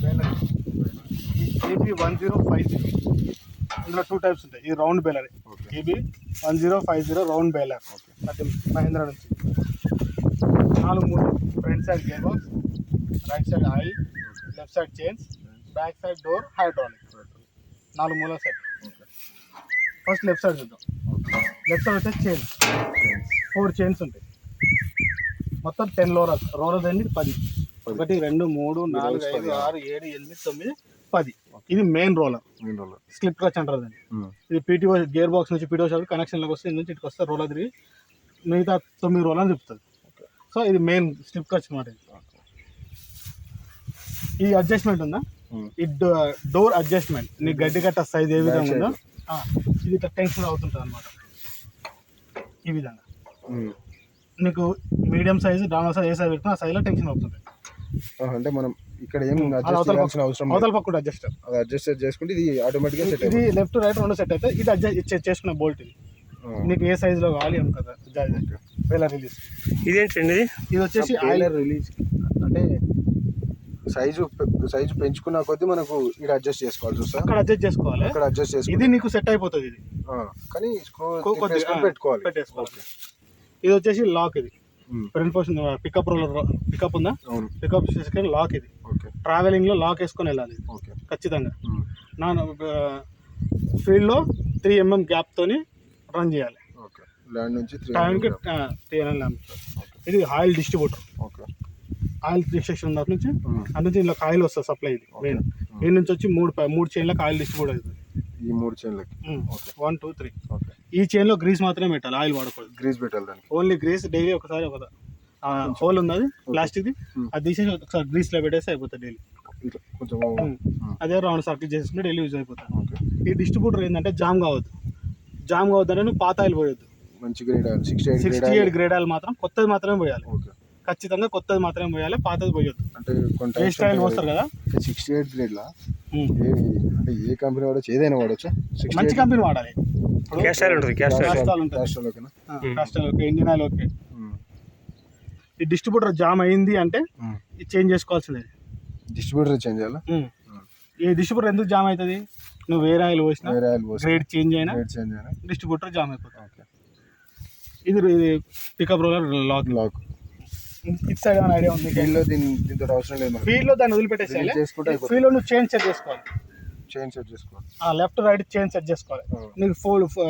Baler KB 1050. ఇందులో 2 types ఉంటాయి. ఈ round baler KB 1050 round baler. అది మహీంద్రా నుంచి 4 మూడు front side gear box, right side oil, left side chains, back side door hydraulic. 4 మూల set. First left side చూద్దాం. Left side వచ్చేసి chains 4 chains ఉంటాయి. మొత్తం 10 రోలర్స్ అండి 10. 1 2 3 4 5 6 7 8 9 10. ఇది మెయిన్ రోలర్. స్లిప్ క్లచ్ అంటారు దాన్ని. ఇది పీటీఓ గేర్ బాక్స్ నుంచి పీటీఓ షాప్ కనెక్షన్లోకి వస్తే నుంచి ఇటుకు వస్తే రోలర్ తిరిగి మిగతా 9 రోలర్ అని చెప్తుంది. సో ఇది మెయిన్ స్లిప్ క్లచ్ అనమాట. ఈ అడ్జస్ట్మెంట్ ఉందా, ఈ డోర్ అడ్జస్ట్మెంట్ నీ గడ్డి కట్ట సైజ్ ఏ విధంగా ఉందో ఇది ఇట్లా టెన్షన్ అవుతుంటుంది అనమాట. ఈ విధంగా నీకు మీడియం సైజు నార్మల్ సైజ్ ఏ సైజ్ పెట్టుకున్నా ఆ సైజ్లో టెన్షన్ అవుతుంది. అంటే మనం ఇక్కడ ఏం అవతల పక్కన అడ్జస్ట్ చేసుకుంటే ఇది ఆటోమేటిక్గా సెట్. ఇది లెఫ్ట్ రైట్ 2 సెట్ అయితే ఇది అడ్జస్ట్ చేసుకున్న బోల్ట్. ఇది నీకు ఏ సైజులో కావాలి ఏం కదా. బేలర్ రిలీజ్ ఇదేంటండి? ఇది వచ్చేసి ఆయిల్ రిలీజ్ అంటే సైజు పెంచుకున్న కొద్దీ మనకు ఇక్కడ అడ్జస్ట్ చేసుకోవాలి. చూస్తా అక్కడ అడ్జస్ట్ చేసుకోవాలి, అక్కడ అడ్జస్ట్ చేసుకోవాలి. ఇది నీకు సెట్ అయిపోతుంది. ఇది కానీ పెట్టుకోవాలి. ఇది వచ్చేసి లాక్. ఇది front portion pickup roller pickup ఉందా, పికప్ చేసుకొని లాక్. ఇది ట్రావెలింగ్ లో లాక్ వేసుకొని వెళ్ళాలి ఖచ్చితంగా. నా ఫీల్డ్ లో 3 mm గ్యాప్ తోని రన్ చేయాలి. ఇది ఆయిల్ డిస్ట్రిబ్యూటర్. ఆయిల్ రిస్ట్రిక్షన్ ఉంది. అటు నుంచి ఇలా ఆయిల్ వస్తుంది సప్లై. ఇది మెయిన్ నుంచి వచ్చి 3 చైన్లకు ఆయిల్ డిస్ట్రిబ్యూట్ అవుతుంది. ఈ 3 చైన్లకి 1 2 3. ఈ చైన్ లో గ్రీస్ మాత్రమే పెట్టాలి, ఆయిల్ వాడకూడదు. గ్రీస్ పెట్టాలి దానికి. ఓన్లీ గ్రీస్ డైలీ ఒకసారి ఒక హోల్ ఉంది అది ప్లాస్టిక్ ది, అది తీసేసి ఒకసారి గ్రీస్ లో పెట్టేసి అయిపోతుంది డైలీ. అదే రౌండ్ సర్కిల్ చేసుకుంటే డైలీ యూజ్ అయిపోతుంది. ఈ డిస్ట్రిబ్యూటర్ ఏంటంటే జామ్ కావద్దు అంటే నువ్వు పాత ఆయిల్ పోయొద్దు. మంచి గ్రేడ్ 68 గ్రేడ్ ఆయిల్ మాత్రం కొత్తది మాత్రమే పోయాలి. ఖచ్చితంగా కొత్తది మాత్రమే పోయాలి, పాతది పోయొద్దు. అంటే ఏ స్టైల్ పోస్తారు కదా 68 గ్రేడ్ లా అంటే ఏ కంపెనీ వాడచ్చు, ఏదైనా వాడచ్చు. మంచి కంపెనీ వాడాలి. Castrol okay, Indian oil okay. ఈ డిస్ట్రిబ్యూటర్ జామ్ అయింది అంటే ఇది చేంజ్ చేసుకోవాల్సిందే. డిస్ట్రిబ్యూటర్ చేంజ్ చేయాలా? ఈ డిస్ట్రిబ్యూటర్ ఎందుకు జామ్ అవుతుంది? నువ్వు వేరే ఆయిల్ పోసినా గ్రేడ్ చేంజ్ అయినా డిస్ట్రిబ్యూటర్ జామ్ అయిపోతుంది. ఇది పికప్ రోలర్ లాక్. ఇటు సైడ్ ఏమైనా ఐడియా ఉంది? దీంతో అవసరం లేదు. ఫీల్డ్ లో దాన్ని వదిలిపెట్టేసేయాలి. ఫీల్డ్ లో నువ్వు చైన్ సెట్ చేసుకోవాలి. చైన్ సెట్ చేసుకోవాలి. లెఫ్ట్ రైట్ చైన్ సెట్ చేసుకోవాలి. నీకు